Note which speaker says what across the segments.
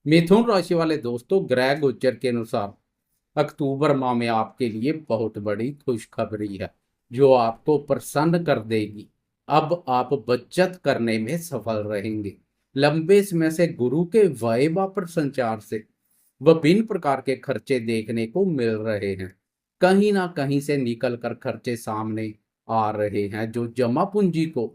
Speaker 1: मिथुन राशि वाले दोस्तों, ग्रह गोचर के अनुसार अक्टूबर माह में आपके लिए बहुत बड़ी खुशखबरी है जो आपको प्रसन्न कर देगी। अब आप बचत करने में सफल रहेंगे। लंबे समय से गुरु के वायवा पर संचार से विभिन्न प्रकार के खर्चे देखने को मिल रहे हैं। कहीं ना कहीं से निकल कर खर्चे सामने आ रहे हैं जो जमा पूंजी को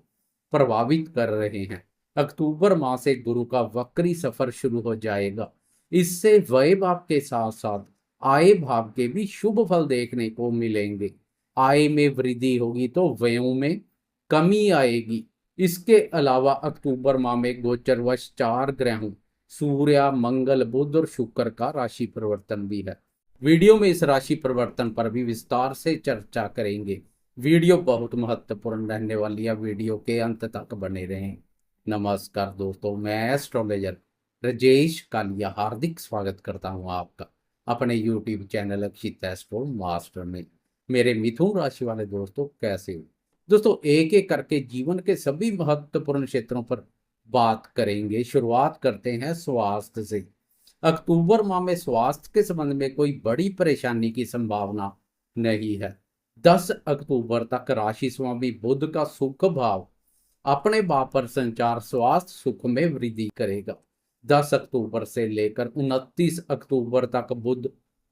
Speaker 1: प्रभावित कर रहे हैं। अक्टूबर माह से गुरु का वक्री सफर शुरू हो जाएगा। इससे व्यय भाव के साथ साथ आय भाव के भी शुभ फल देखने को मिलेंगे। आय में वृद्धि होगी तो व्ययों में कमी आएगी। इसके अलावा अक्टूबर माह में गोचरवश 4 ग्रहों सूर्य, मंगल, बुध और शुक्र का राशि परिवर्तन भी है। वीडियो में इस राशि परिवर्तन पर भी विस्तार से चर्चा करेंगे। वीडियो बहुत महत्वपूर्ण रहने वाली है, वीडियो के अंत तक बने रहें। नमस्कार दोस्तों, मैं एस्ट्रोलॉजर राजेश कालिया हार्दिक स्वागत करता हूं आपका अपने YouTube चैनल अक्षित एस्ट्रो मास्टर में। मेरे मिथुन राशि वाले दोस्तों, कैसे हो दोस्तों? एक एक करके जीवन के सभी महत्वपूर्ण क्षेत्रों पर बात करेंगे। शुरुआत करते हैं स्वास्थ्य से। अक्टूबर माह में स्वास्थ्य के संबंध में कोई बड़ी परेशानी की संभावना नहीं है। 10 अक्टूबर तक राशि स्वामी बुध का सुख भाव अपने भाव पर संचार स्वास्थ्य सुख में वृद्धि करेगा। 10 अक्टूबर से लेकर 29 अक्टूबर तक बुध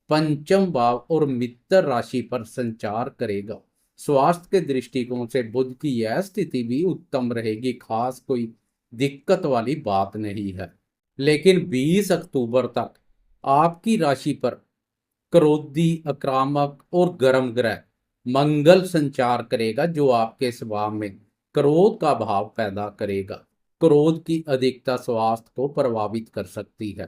Speaker 1: पंचम भाव और मित्र राशि पर संचार करेगा। स्वास्थ्य के दृष्टिकोण से बुध की यह स्थिति भी उत्तम रहेगी, खास कोई दिक्कत वाली बात नहीं है। लेकिन 20 अक्टूबर तक आपकी राशि पर क्रोधी, आक्रामक और गर्म ग्रह मंगल संचार करेगा जो आपके स्वभाव में क्रोध का भाव पैदा करेगा। क्रोध की अधिकता स्वास्थ्य को प्रभावित कर सकती है,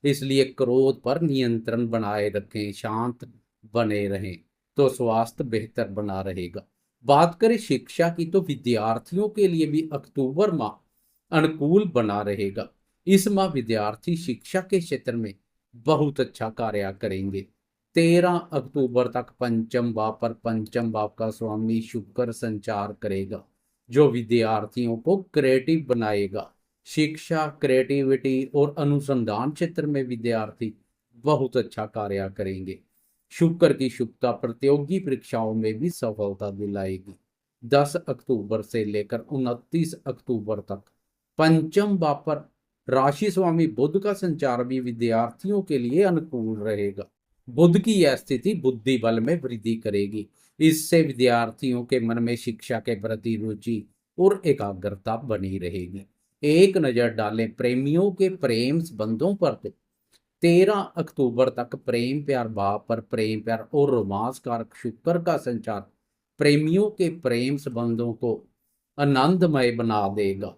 Speaker 1: इसलिए क्रोध पर नियंत्रण बनाए रखें, शांत बने रहें तो स्वास्थ्य बेहतर बना रहेगा। बात करें शिक्षा की तो विद्यार्थियों के लिए भी अक्टूबर माह अनुकूल बना रहेगा। इस माह विद्यार्थी शिक्षा के क्षेत्र में बहुत अच्छा कार्य करेंगे। 13 अक्टूबर तक पंचम भाव पर पंचम भाव का स्वामी शुक्र संचार करेगा जो विद्यार्थियों को क्रिएटिव बनाएगा। शिक्षा, क्रिएटिविटी और अनुसंधान क्षेत्र में विद्यार्थी बहुत अच्छा कार्य करेंगे। शुक्र की शुभता प्रतियोगी परीक्षाओं में भी सफलता दिलाएगी। 10 अक्टूबर से लेकर 29 अक्टूबर तक पंचम भाव पर राशि स्वामी बुध का संचार भी विद्यार्थियों के लिए अनुकूल रहेगा। बुध की यह स्थिति बुद्धि बल में वृद्धि करेगी। इससे विद्यार्थियों के मन में शिक्षा के प्रति रुचि और एकाग्रता बनी रहेगी। एक नजर डालें प्रेमियों के प्रेम संबंधों पर तो 13 अक्टूबर तक प्रेम प्यार भाव पर प्रेम प्यार और रोमांस कारक शुक्र का संचार प्रेमियों के प्रेम संबंधों को आनंदमय बना देगा।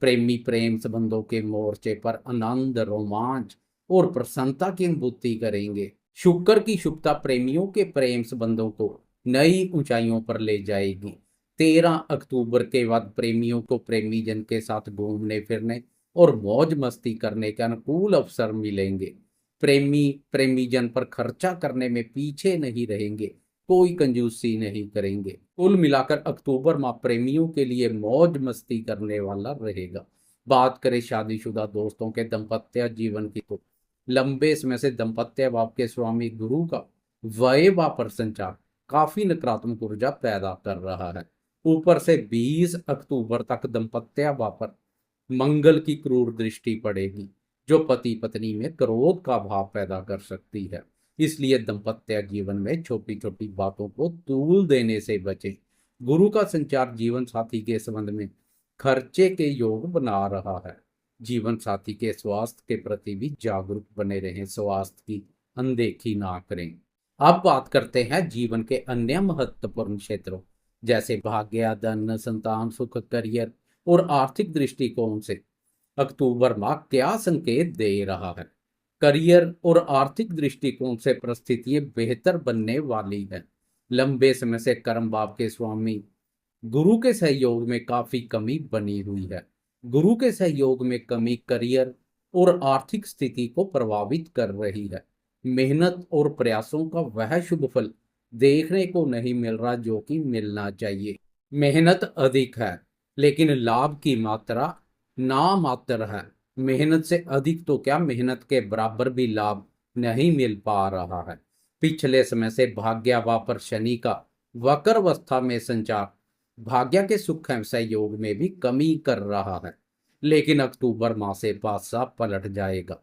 Speaker 1: प्रेमी प्रेम संबंधों के मोर्चे पर आनंद, रोमांच और प्रसन्नता की अनुभूति करेंगे। शुक्र की शुभता प्रेमियों के प्रेम संबंधों को नई ऊंचाइयों पर ले जाएगी। 13 अक्टूबर के बाद प्रेमियों को प्रेमी जन के साथ घूमने फिरने और मौज मस्ती करने के अनुकूल अवसर मिलेंगे। प्रेमी प्रेमी जन पर खर्चा करने में पीछे नहीं रहेंगे, कोई कंजूसी नहीं करेंगे। कुल मिलाकर अक्टूबर माह प्रेमियों के लिए मौज मस्ती करने वाला रहेगा। बात करें शादीशुदा दोस्तों के दाम्पत्य जीवन की तो लंबे समय से दाम्पत्य भाव के स्वामी गुरु का वैवा पर संचार काफी नकारात्मक ऊर्जा पैदा कर रहा है। ऊपर से 20 अक्टूबर तक दाम्पत्य भाव पर मंगल की क्रूर दृष्टि पड़ेगी जो पति पत्नी में क्रोध का भाव पैदा कर सकती है। इसलिए दाम्पत्य जीवन में छोटी छोटी बातों को तूल देने से बचें। गुरु का संचार जीवन साथी के संबंध में खर्चे के योग बना रहा है। जीवन साथी के स्वास्थ्य के प्रति भी जागरूक बने रहें, स्वास्थ्य की अनदेखी ना करें। अब बात करते हैं जीवन के अन्य महत्वपूर्ण क्षेत्रों जैसे भाग्य, धन, संतान सुख, करियर और आर्थिक दृष्टिकोण से अक्टूबर माह क्या संकेत दे रहा है। करियर और आर्थिक दृष्टिकोण से परिस्थितियां बेहतर बनने वाली है। लंबे समय से कर्म भाव के स्वामी गुरु के सहयोग में काफी कमी बनी हुई है। गुरु के सहयोग में कमी करियर और आर्थिक स्थिति को प्रभावित कर रही है। मेहनत और प्रयासों का वह शुभ फल देखने को नहीं मिल रहा जो कि मिलना चाहिए। मेहनत अधिक है लेकिन लाभ की मात्रा नामात्र है। मेहनत से अधिक तो क्या, मेहनत के बराबर भी लाभ नहीं मिल पा रहा है। पिछले समय से भाग्य पर शनि का वक्र अवस्था में संचार भाग्य के सुख एवं सहयोग में भी कमी कर रहा है, लेकिन अक्टूबर माह से पासा पलट जाएगा।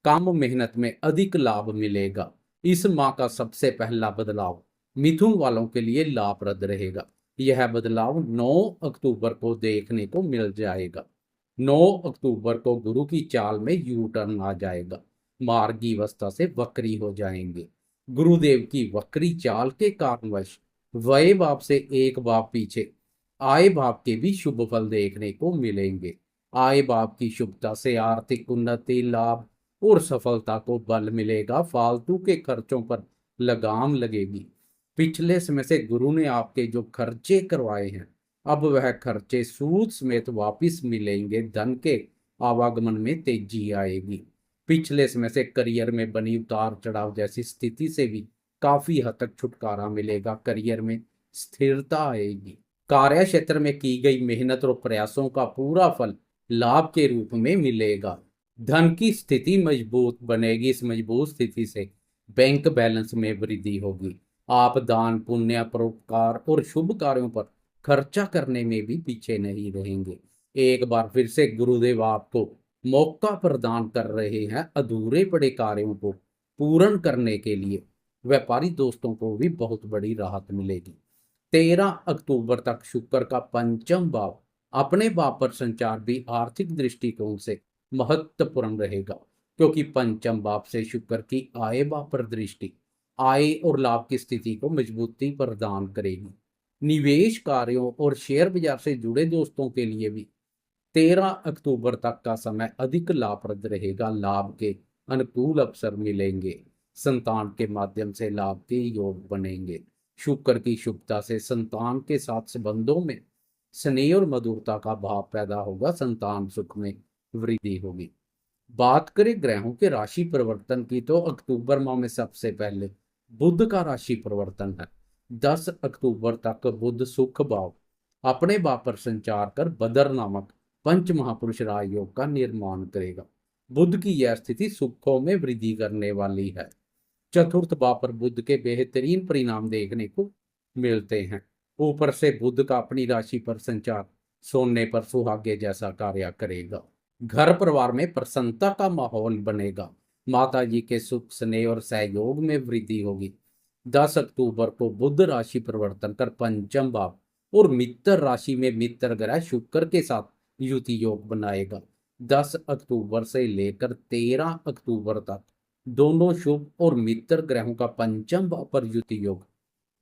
Speaker 1: काम मेहनत में अधिक लाभ मिलेगा। इस माह का सबसे पहला बदलाव मिथुन वालों के लिए लाभप्रद रहेगा। यह बदलाव 9 अक्टूबर को देखने को मिल जाएगा। 9 अक्टूबर को गुरु की चाल में यू टर्न आ जाएगा। मार्गी अवस्था से वक्री हो जाएंगे। गुरुदेव की वक्री चाल के कारणवश व्यय भाव से एक भाव पीछे आय भाव के भी शुभ फल देखने को मिलेंगे। आय भाव की शुभता से आर्थिक उन्नति, लाभ और सफलता को बल मिलेगा। फालतू के खर्चों पर लगाम लगेगी। पिछले समय से गुरु ने आपके जो खर्चे करवाए हैं, अब वह खर्चे सूद समेत वापिस मिलेंगे। धन के आवागमन में तेजी आएगी। पिछले समय से करियर में बनी उतार चढ़ाव जैसी स्थिति से भी काफी हद तक छुटकारा मिलेगा। करियर में स्थिरता आएगी। कार्य क्षेत्र में की गई मेहनत और प्रयासों का पूरा फल लाभ के रूप में मिलेगा। धन की स्थिति मजबूत बनेगी। इस मजबूत स्थिति से बैंक बैलेंस में वृद्धि होगी। आप दान, पुण्य, परोपकार और शुभ कार्यों पर खर्चा करने में भी पीछे नहीं रहेंगे। एक बार फिर से गुरुदेव आपको मौका प्रदान कर रहे हैं अधूरे पड़े कार्यों को पूर्ण करने के लिए। व्यापारी दोस्तों को भी बहुत बड़ी राहत मिलेगी। 13 अक्टूबर तक शुक्र का पंचम भाव अपने भाव पर संचार भी आर्थिक दृष्टिकोण से महत्वपूर्ण रहेगा, क्योंकि पंचम भाव से शुक्र की आय भाव पर दृष्टि आय और लाभ की स्थिति को मजबूती प्रदान करेगी। निवेश कार्यों और शेयर बाजार से जुड़े दोस्तों के लिए भी 13 अक्टूबर तक का समय अधिक लाभप्रद रहेगा। लाभ के अनुकूल अवसर मिलेंगे। संतान के माध्यम से लाभ के योग बनेंगे। शुक्र की शुभता से संतान के साथ संबंधों में स्नेह और मधुरता का भाव पैदा होगा। संतान सुख में वृद्धि होगी। बात करें ग्रहों के राशि परिवर्तन की, तो अक्टूबर माह में सबसे पहले बुध का राशि परिवर्तन है। 10 अक्टूबर तक बुध सुख भाव अपने भाव पर संचार कर बदर नामक पंच महापुरुष राजयोग का निर्माण करेगा। बुध की यह स्थिति सुखों में वृद्धि करने वाली है। चतुर्थ भाव पर बुध के बेहतरीन परिणाम देखने को मिलते हैं। ऊपर से बुध का अपनी राशि पर संचार सोने पर सुहागे जैसा कार्य करेगा। घर परिवार में प्रसन्नता का माहौल बनेगा। माता जी के सुख, स्नेह और सहयोग में वृद्धि होगी। 10 अक्टूबर को बुध राशि परिवर्तन कर पंचम भाव और मित्र राशि में मित्र ग्रह शुक्र के साथ युति योग बनाएगा। 10 अक्टूबर से लेकर 13 अक्टूबर तक दोनों शुभ और मित्र ग्रहों का पंचम भाव पर युति योग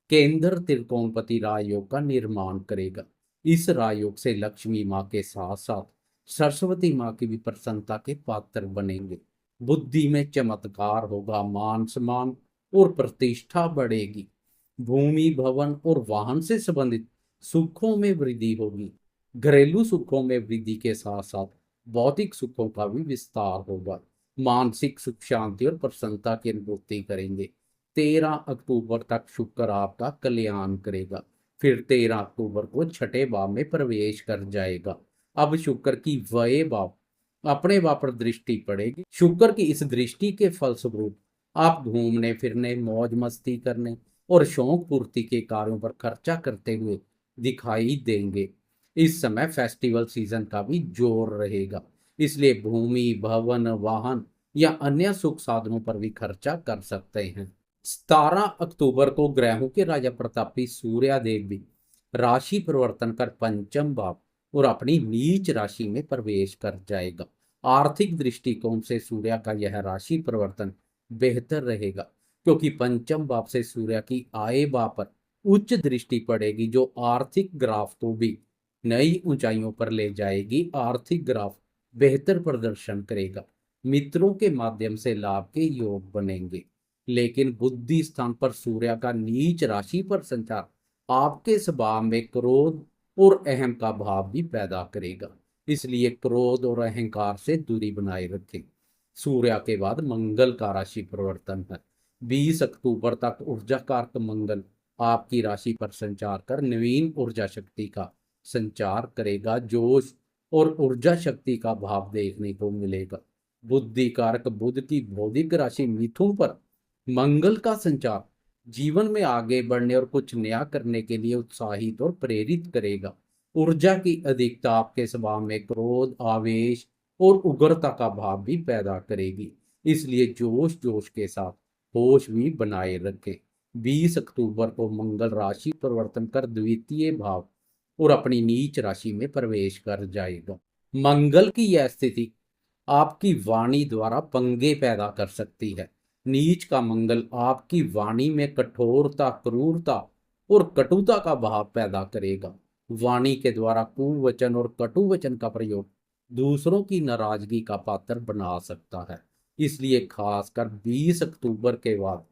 Speaker 1: केंद्र त्रिकोणपति राजयोग का निर्माण करेगा। इस राजयोग से लक्ष्मी माँ के साथ साथ सरस्वती माँ की भी प्रसन्नता के पात्र बनेंगे। बुद्धि में चमत्कार होगा। मान सम्मान और प्रतिष्ठा बढ़ेगी। भूमि, भवन और वाहन से संबंधित सुखों में वृद्धि होगी। घरेलू सुखों में वृद्धि के साथ साथ भौतिक सुखों का भी विस्तार होगा। मानसिक सुख, शांति और प्रसन्नता की अनुभूति करेंगे। 13 अक्टूबर तक शुक्र आपका कल्याण करेगा। फिर 13 अक्टूबर को छठे भाव में प्रवेश कर जाएगा। अब शुक्र की व्यय भाव अपने भाव पर दृष्टि पड़ेगी। शुक्र की इस दृष्टि के फलस्वरूप आप घूमने फिरने, मौज मस्ती करने और शौक पूर्ति के कार्यों पर खर्चा करते हुए दिखाई देंगे। इस समय फेस्टिवल सीजन का भी जोर रहेगा, इसलिए भूमि, भवन, वाहन या अन्य सुख साधनों पर भी खर्चा कर सकते हैं। 17 अक्टूबर को ग्रहों के राजा प्रतापी सूर्यदेव भी राशि परिवर्तन कर पंचम भाव और अपनी नीच राशि में प्रवेश कर जाएगा। आर्थिक दृष्टिकोण से सूर्य का यह राशि परिवर्तन बेहतर रहेगा, क्योंकि पंचम भाव से सूर्य की आय भाव पर उच्च दृष्टि पड़ेगी, जो आर्थिक ग्राफ को भी नई ऊंचाइयों पर ले जाएगी। आर्थिक ग्राफ बेहतर प्रदर्शन करेगा। मित्रों के माध्यम से लाभ के योग बनेंगे। लेकिन बुद्धि स्थान पर सूर्य का नीच राशि पर संचार आपके स्वभाव में क्रोध और अहम का भाव भी पैदा करेगा, इसलिए क्रोध और अहंकार से दूरी बनाए रखें। सूर्य के बाद मंगल का राशि परिवर्तन है। 20 अक्टूबर तक ऊर्जा कारक मंगल आपकी राशि पर संचार कर नवीन ऊर्जा शक्ति का संचार करेगा। जोश और ऊर्जा शक्ति का भाव देखने को मिलेगा। बुद्धि कारक बुध की बौद्धिक राशि मिथुन पर मंगल का संचार जीवन में आगे बढ़ने और कुछ नया करने के लिए उत्साहित और प्रेरित करेगा। ऊर्जा की अधिकता आपके स्वभाव में क्रोध, आवेश और उग्रता का भाव भी पैदा करेगी। इसलिए जोश जोश के साथ होश भी बनाए रखें। 20 अक्टूबर को मंगल राशि परिवर्तन कर द्वितीय भाव और अपनी नीच राशि में प्रवेश कर जाएगा। मंगल की यह स्थिति आपकी वाणी द्वारा पंगे पैदा कर सकती है। नीच का मंगल आपकी वाणी में कठोरता, क्रूरता और कटुता का भाव पैदा करेगा। वाणी के द्वारा कुवचन और कटुवचन का प्रयोग दूसरों की नाराजगी का पात्र बना सकता है। इसलिए खासकर 20 अक्टूबर के बाद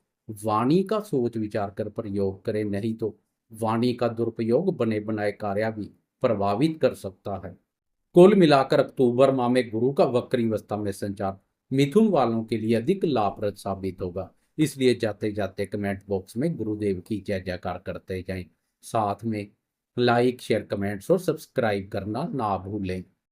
Speaker 1: वाणी का सोच विचार कर प्रयोग करें, नहीं तो वाणी का दुरुपयोग बने बनाए कार्य भी प्रभावित कर सकता है। कुल मिलाकर अक्टूबर माह में गुरु का वक्री अवस्था में संचार मिथुन वालों के लिए अधिक लाभप्रद साबित होगा। इसलिए जाते जाते कमेंट बॉक्स में गुरुदेव की जय जयकार करते जाएं। साथ में लाइक, शेयर, कमेंट्स और सब्सक्राइब करना ना भूलें।